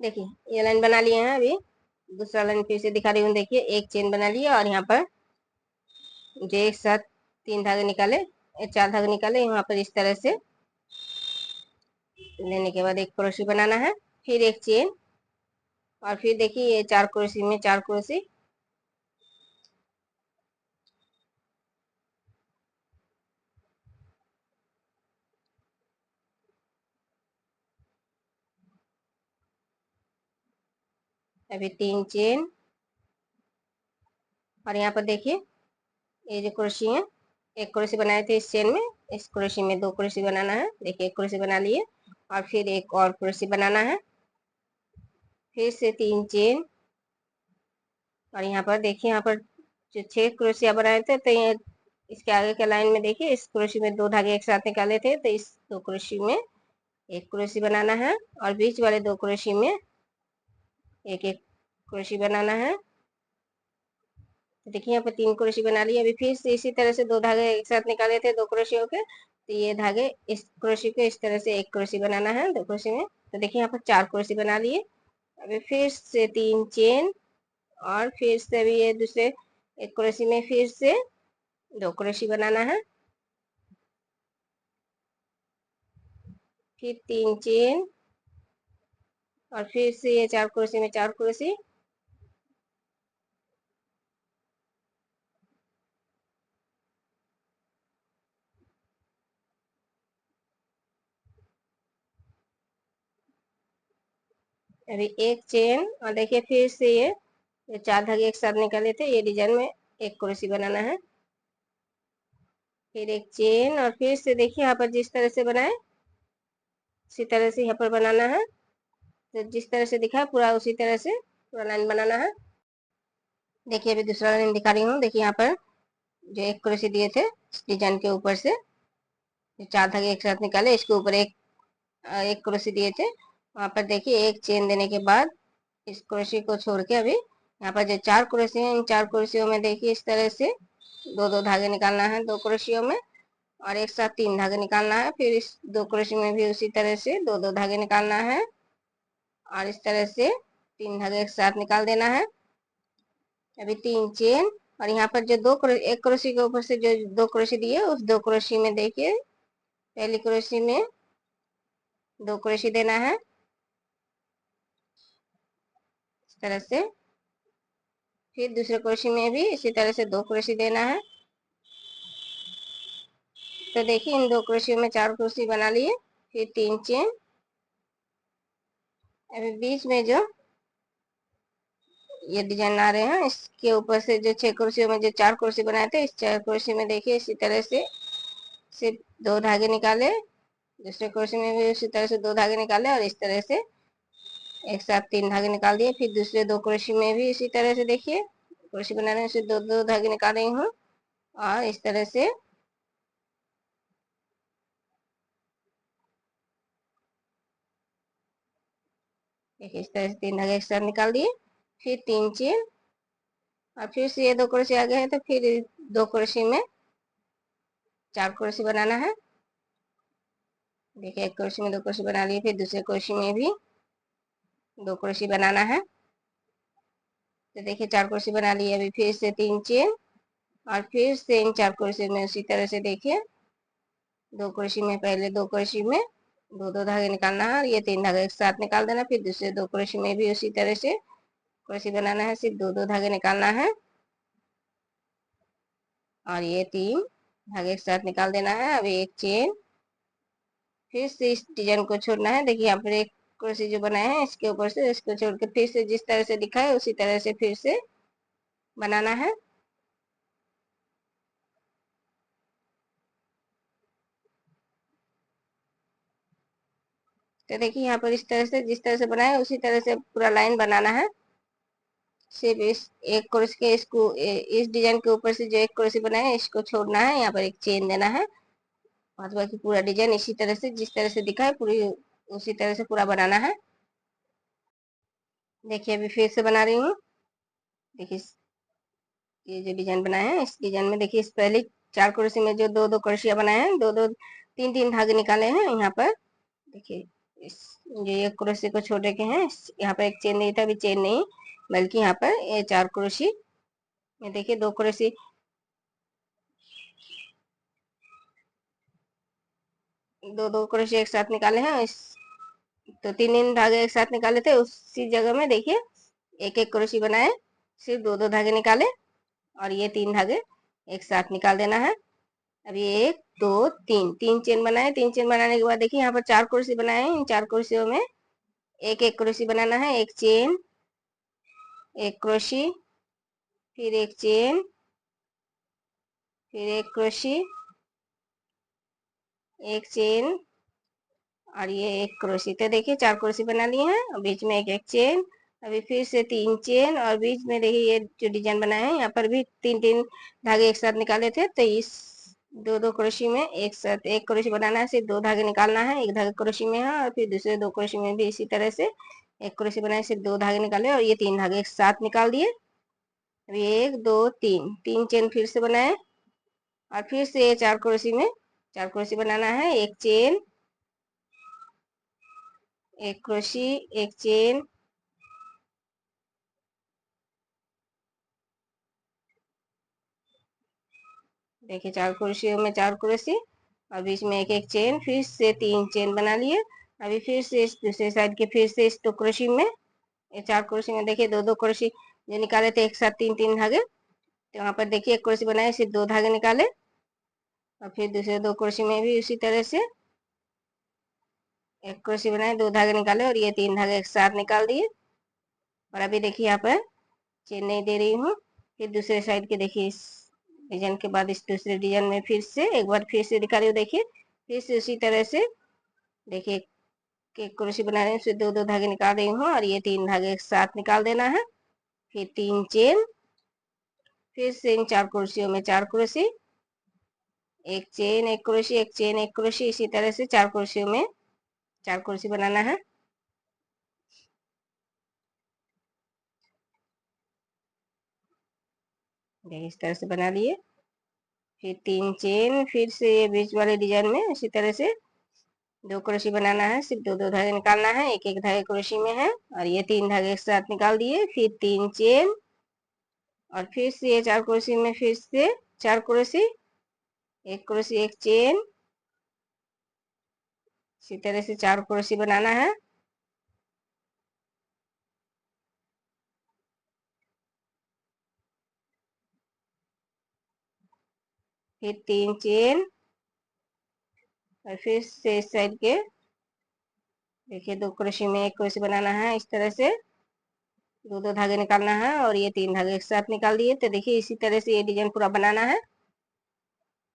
देखिए ये लाइन बना लिए हैं। अभी दूसरा लाइन फिर से दिखा रही हूँ। देखिए एक चेन बना लिया और यहाँ पर जो एक साथ 3 धागे निकाले, 4 धागे निकाले, यहाँ पर इस तरह से लेने के बाद एक क्रोशे बनाना है, फिर एक चेन, और फिर देखिए ये 4 क्रोशे में 4 क्रोशे। अभी 3 चेन, और यहाँ पर देखिए ये जो क्रोशे है, एक क्रोशे बनाए थे इस चेन में, इस क्रोशे में 2 क्रोशे बनाना है। देखिए एक क्रोशे बना लिए और फिर एक और क्रोशे बनाना है, फिर से 3 चेन, और यहाँ पर देखिए यहाँ पर जो 6 क्रोशिया बनाए थे, तो ये इसके आगे के लाइन में देखिए इस क्रोशे में 2 धागे एक साथ निकाले थे, तो इस 2 क्रोशे में एक क्रोशे बनाना है, और बीच वाले 2 क्रोशे में एक एक क्रोशे बनाना है। तो देखिए यहाँ पर 3 क्रोशे बना लिए। अभी फिर से इसी तरह से 2 धागे एक साथ निकाले थे 2 क्रोशियों के, तो ये धागे इस क्रोशे को इस तरह से एक क्रोशे बनाना है 2 क्रोशे में। तो देखिए यहाँ पर 4 क्रोशे बना लिए। अभी फिर से 3 चेन, और फिर से भी ये दूसरे एक क्रोशे में फिर से 2 क्रोशे बनाना है, फिर 3 चेन, और फिर से ये 4 क्रोशे में 4 क्रोशे। अभी एक चेन, और देखिए फिर से ये 4 धागे एक साथ निकाले थे, ये डिजाइन में एक क्रोशे बनाना है, फिर एक चेन, और फिर से देखिए यहाँ पर जिस तरह से बनाए उसी तरह से यहाँ पर बनाना है। तो जिस तरह से दिखा है पूरा उसी तरह से पूरा लाइन बनाना है। देखिए अभी दूसरा लाइन दिखा रही हूँ। देखिए यहाँ पर जो एक क्रोशे दिए थे इस डिजाइन के ऊपर से, 4 धागे एक साथ निकाले, इसके ऊपर एक क्रोशे दिए थे, वहां पर देखिए एक चेन देने के बाद इस क्रोशे को छोड़ के अभी यहाँ पर जो 4 क्रोशे हैं, इन 4 क्रोशियों में देखिए इस तरह से 2 धागे निकालना है 2 क्रोशियों में, और एक साथ 3 धागे निकालना है, फिर इस 2 क्रोशे में भी उसी तरह से 2 धागे निकालना है, और इस तरह से 3 धागे एक साथ निकाल देना है। अभी 3 चेन, और यहाँ पर जो एक क्रोशे के ऊपर से जो 2 क्रोशे दिए उस 2 क्रोशे में देखिए पहली क्रोशे में 2 क्रोशे देना है इस तरह से, फिर दूसरे क्रोशे में भी इसी तरह से 2 क्रोशे देना है। तो देखिए इन 2 क्रोशियों में 4 क्रोशे बना लिए, फिर 3 चेन। अभी बीच में जो ये डिजाइन आ रहे हैं इसके ऊपर से जो 6 क्रोशियों में जो 4 क्रोशे बनाए थे, इस 4 क्रोशे में देखिए इसी तरह से सिर्फ 2 धागे निकाले, दूसरे क्रोशे में भी उसी तरह से 2 धागे निकाले, और इस तरह से एक साथ 3 धागे निकाल दिए। फिर दूसरे 2 क्रोशे में भी इसी तरह से देखिए क्रोशे बना रहे हैं, उसे 2 धागे निकाल रही हूँ, और इस तरह से देखिए इस तरह से 3 धागे एक साथ निकाल दिए, फिर 3 चेन, और फिर से ये 2 क्रोशे आ गए हैं, तो फिर 2 क्रोशे में 4 क्रोशे बनाना है। देखिए एक क्रोशे में 2 क्रोशे बना लिए, फिर दूसरे क्रोशे में भी 2 क्रोशे बनाना है। तो देखिए 4 क्रोशे बना लिए। अभी फिर से 3 चेन, और फिर से इन 4 क्रोशे में उसी तरह से देखिए 2 क्रोशे में पहले 2 क्रोशे में 2 धागे निकालना है, और ये 3 धागे एक साथ निकाल देना, फिर दूसरे 2 क्रोशे में भी उसी तरह से क्रोशे बनाना है, सिर्फ 2 धागे निकालना है, और ये 3 धागे एक साथ निकाल देना है। अभी एक चेन, फिर से इस डिजाइन को छोड़ना है। देखिए यहाँ पर एक क्रोशे जो बनाए हैं इसके ऊपर से इसको छोड़ के फिर से जिस तरह से दिखा है उसी तरह से फिर से बनाना है। तो देखिए यहाँ पर इस तरह से जिस तरह से बनाए उसी तरह से पूरा लाइन बनाना है। सिर्फ इस एक क्रोशे के इस डिजाइन के ऊपर से जो एक क्रोशे बनाए हैं इसको छोड़ना है, यहाँ पर एक चेन देना है, और बाकी पूरा डिजाइन इसी तरह से जिस तरह से दिखा है पूरी उसी तरह से पूरा बनाना है। देखिए अभी फिर से बना रही हूँ। देखिए ये जो डिजाइन बनाए हैं इस डिजाइन में देखिए इस पहले 4 क्रोशे में जो 2 क्रोशिया बनाए हैं, 2 2 3 3 धागे निकाले हैं यहाँ पर। देखिए जो ये क्रोशी को छोड़े के हैं, यहाँ पर एक चेन नहीं था, अभी चेन नहीं, बल्कि यहाँ पर ये 4 क्रोशी में देखिए 2 क्रोशी, दो क्रोशी एक साथ निकाले हैं। इस तो 3 धागे एक साथ निकाले थे, उसी जगह में देखिए एक एक क्रोशी बनाए, सिर्फ 2 धागे निकाले और ये 3 धागे एक साथ निकाल देना है। अभी 1 2 3 3 चेन बनाए। 3 चेन बनाने के बाद देखिए यहाँ पर 4 क्रोशी बनाए हैं। इन 4 क्रोशियों में एक एक क्रोशी बनाना है। एक चेन, एक क्रोशी, फिर एक चेन, फिर एक क्रोशी, एक चेन और ये एक क्रोशी। तो देखिए 4 क्रोशी बना लिए हैं और बीच में एक एक चेन। अभी फिर से 3 चेन और बीच में देखिए ये जो डिजाइन बनाए हैं यहाँ पर भी 3 धागे एक साथ निकाले थे। तो इस 2 क्रोशी में एक साथ एक क्रोशी बनाना है, सिर्फ 2 धागे निकालना है। एक धागे क्रोशी में है और फिर दूसरे 2 क्रोशी में भी इसी तरह से एक क्रोशी बनाए, सिर्फ 2 धागे निकाले और ये 3 धागे एक साथ निकाल दिए। अभी 1 2 3 3 चेन फिर से बनाए और फिर से ये 4 क्रोशी में 4 क्रोशी बनाना है। एक चेन, एक क्रोशी, एक चेन, देखिए 4 क्रोशियों में 4 क्रोशी और बीच में एक एक चेन, फिर से 3 चेन बना लिए। अभी फिर से इस दूसरे साइड के फिर से इस 2 क्रोशी में, ये 4 क्रोशी में देखिए 2 क्रोशी जो निकाले थे एक साथ 3 धागे, तो वहां पर देखिए एक क्रोशी बनाए, सिर्फ 2 धागे निकाले और फिर दूसरे 2 क्रोशी में भी उसी तरह से एक क्रोशी बनाए, 2 धागे निकाले और ये 3 धागे एक साथ निकाल दिए। और अभी देखिए यहाँ पर चेन नहीं दे रही हूँ। फिर दूसरे साइड के देखिए इस डिजाइन के बाद इस दूसरे डिजाइन में फिर से एक बार फिर से दिखा रही हूँ। देखिए फिर से उसी तरह से देखिए एक क्रोशी बना रही हूँ, उससे 2 धागे निकाल रही हूँ और ये 3 धागे एक साथ निकाल देना है। फिर 3 चेन, फिर से इन 4 क्रोशियों में 4 क्रोशी, एक चेन, एक क्रोशी, एक चेन, एक क्रोशी, इसी तरह से 4 क्रोशियों में 4 क्रोशी बनाना है। देखिए इस तरह से बना लिए। फिर 3 चेन, फिर से ये बीच वाले डिजाइन में इसी तरह से 2 क्रोशी बनाना है, सिर्फ 2 धागे निकालना है। एक एक धागे क्रोशी में है और ये 3 धागे एक साथ निकाल दिए। फिर 3 चेन और फिर से ये 4 क्रोशी में फिर से 4 क्रोशी, एक क्रोशी, एक चेन, इसी तरह से 4 क्रोशी बनाना है। फिर 3 चेन और फिर से इस साइड के देखिए 2 क्रोशी में एक क्रोशी बनाना है। इस तरह से 2 धागे निकालना है और ये 3 धागे एक साथ निकाल दिए। तो देखिए इसी तरह से ये डिजाइन पूरा बनाना है।